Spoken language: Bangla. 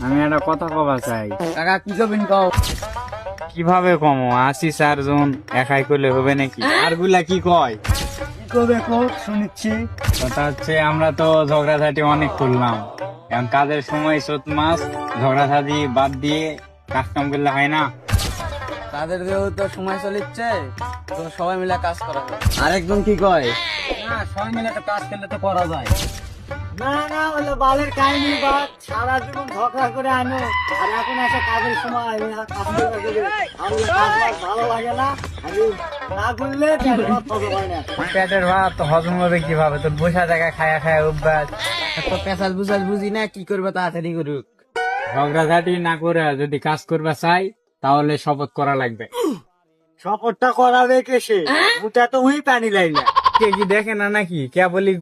আমি একটা কথা কবা চাই। কাকা কি করবেন কও? কিভাবে কমো? 80 জন একাই করলে হবে নাকি? আর গুলা কি কয়? কি করবে কও শুনিচ্ছি। কথা হচ্ছে আমরা তো ঝগড়াঝাটি অনেক করলাম, এখন কাজের সময় চোদ্দ মাস ঝগড়াঝাটি বাদ দিয়ে কাজ কাম করলে হয় না? তাদের তো সময় চলিচ্ছে, তো সবাই মিলে কাজ করা যায়। আরেকজন কি কয়? না, সবাই মিলে তো কাজ করলে তো করা যায়। না না হলো বালের কাহিনী বা সারা জীবন ঝগড়া করে আনো আর এখন একটা কাজের সময় আমি আর কাজ করতে গেলে আমার কাজ বাজ ভালো লাগে না। আমি না করলে পেটের ভাত হজম হয় না। পেটের ভাত হজম হবে কিভাবে? তোর বসা জায়গায় খায়া খায়া অভ্যাস। তো পেশাল বুঝাল বুঝি না, কি করবে তাড়াতাড়ি করুক। ঝগড়াঝাটি না করে যদি কাজ করবা চাই তাহলে শপথ করা লাগবে। শপথটা করাবে কেসে ওটা তো উই পানি লাইলা। কে কি দেখে না নাকি? কে বলি